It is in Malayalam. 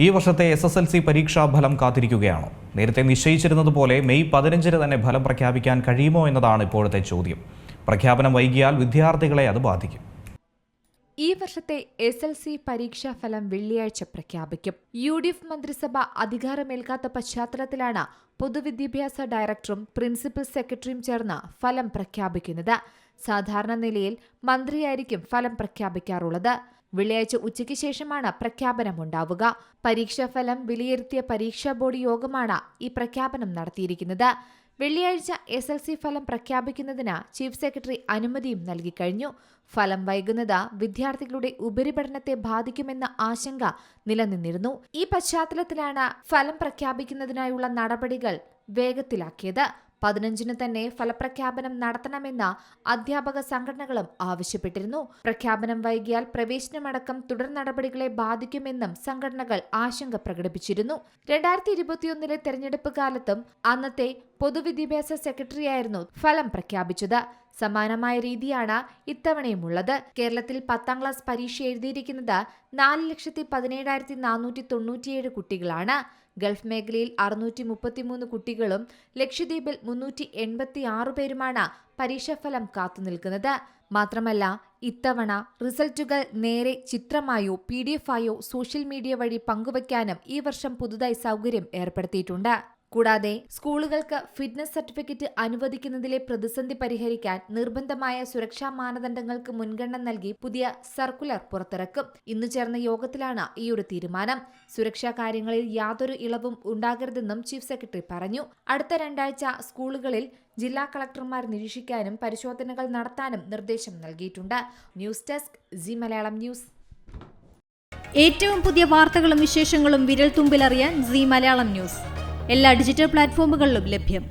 ഈ വർഷത്തെ SSLC പരീക്ഷാഫലം കാത്തിരിക്കുകയാണോ? നേരത്തെ നിശ്ചയിച്ചിരുന്നതുപോലെ മെയ് 15 തന്നെ ഫലം പ്രഖ്യാപിക്കാൻ കഴിയുമോ എന്നതാണ് ഇപ്പോഴത്തെ ചോദ്യം. പ്രഖ്യാപനം വൈകിയാൽ വിദ്യാർത്ഥികളെ അത് ബാധിക്കും. ഈ വർഷത്തെ SSLC പരീക്ഷാഫലം വെള്ളിയാഴ്ച പ്രഖ്യാപിക്കും. UDF മന്ത്രിസഭ അധികാരമേൽക്കാത്ത പശ്ചാത്തലത്തിലാണ് പൊതുവിദ്യാഭ്യാസ ഡയറക്ടറും പ്രിൻസിപ്പൽ സെക്രട്ടറിയും ചേർന്ന് ഫലം പ്രഖ്യാപിക്കുന്നത്. സാധാരണ നിലയിൽ മന്ത്രിയായിരിക്കും ഫലം പ്രഖ്യാപിക്കാറുള്ളത്. വെള്ളിയാഴ്ച ഉച്ചയ്ക്ക് ശേഷമാണ് പ്രഖ്യാപനമുണ്ടാവുക. പരീക്ഷാഫലം വിലയിരുത്തിയ പരീക്ഷാ ബോർഡ് യോഗമാണ് ഈ പ്രഖ്യാപനം നടത്തിയിരിക്കുന്നത്. വെള്ളിയാഴ്ച SSLC ഫലം പ്രഖ്യാപിക്കുന്നതിന് ചീഫ് സെക്രട്ടറി അനുമതിയും നൽകിക്കഴിഞ്ഞു. ഫലം വൈകുന്നത് വിദ്യാർത്ഥികളുടെ ഉപരിപഠനത്തെ ബാധിക്കുമെന്ന ആശങ്ക നിലനിന്നിരുന്നു. ഈ പശ്ചാത്തലത്തിലാണ് ഫലം പ്രഖ്യാപിക്കുന്നതിനായുള്ള നടപടികൾ വേഗത്തിലാക്കിയത്. 15 തന്നെ ഫലപ്രഖ്യാപനം നടത്തണമെന്ന് അധ്യാപക സംഘടനകളും ആവശ്യപ്പെട്ടിരുന്നു. പ്രഖ്യാപനം വൈകിയാൽ പ്രവേശനമടക്കം തുടർ നടപടികളെ ബാധിക്കുമെന്നും സംഘടനകൾ ആശങ്ക പ്രകടിപ്പിച്ചിരുന്നു. 2021 തെരഞ്ഞെടുപ്പ് കാലത്തും അന്നത്തെ പൊതുവിദ്യാഭ്യാസ സെക്രട്ടറിയായിരുന്നു ഫലം പ്രഖ്യാപിച്ചത്. സമാനമായ രീതിയാണ് ഇത്തവണയുമുള്ളത്. കേരളത്തിൽ 10ാം ക്ലാസ് പരീക്ഷ എഴുതിയിരിക്കുന്നത് 4,17,497 കുട്ടികളാണ്. ഗൾഫ് മേഖലയിൽ 633 കുട്ടികളും ലക്ഷദ്വീപിൽ 386 പേരുമാണ് പരീക്ഷാഫലം കാത്തുനിൽക്കുന്നത്. മാത്രമല്ല, ഇത്തവണ റിസൾട്ടുകൾ നേരെ ചിത്രമായോ PDF ആയോ സോഷ്യൽ മീഡിയ വഴി പങ്കുവയ്ക്കാനും ഈ വർഷം പുതുതായി സൗകര്യം ഏർപ്പെടുത്തിയിട്ടുണ്ട്. കൂടാതെ സ്കൂളുകൾക്ക് ഫിറ്റ്നസ് സർട്ടിഫിക്കറ്റ് അനുവദിക്കുന്നതിലെ പ്രതിസന്ധി പരിഹരിക്കാൻ നിർബന്ധമായ സുരക്ഷാ മാനദണ്ഡങ്ങൾക്ക് മുൻഗണന നൽകി പുതിയ സർക്കുലർ പുറത്തിറക്കും. ഇന്ന് ചേർന്ന യോഗത്തിലാണ് ഈയൊരു തീരുമാനം. സുരക്ഷാ കാര്യങ്ങളിൽ യാതൊരു ഇളവും ഉണ്ടാകരുതെന്നും ചീഫ് സെക്രട്ടറി പറഞ്ഞു. അടുത്ത 2 ആഴ്ച സ്കൂളുകളിൽ ജില്ലാ കളക്ടർമാർ നിരീക്ഷിക്കാനും പരിശോധനകൾ നടത്താനും നിർദ്ദേശം നൽകിയിട്ടുണ്ട്. News desk C Malayalam news. ഏറ്റവും പുതിയ വാർത്തകളും വിശേഷങ്ങളും വിരൽ തുമ്പിലറിയാൻ സി മലയാളം ന്യൂസ് എല്ലാ ഡിജിറ്റൽ പ്ലാറ്റ്ഫോമുകളിലും ലഭ്യം.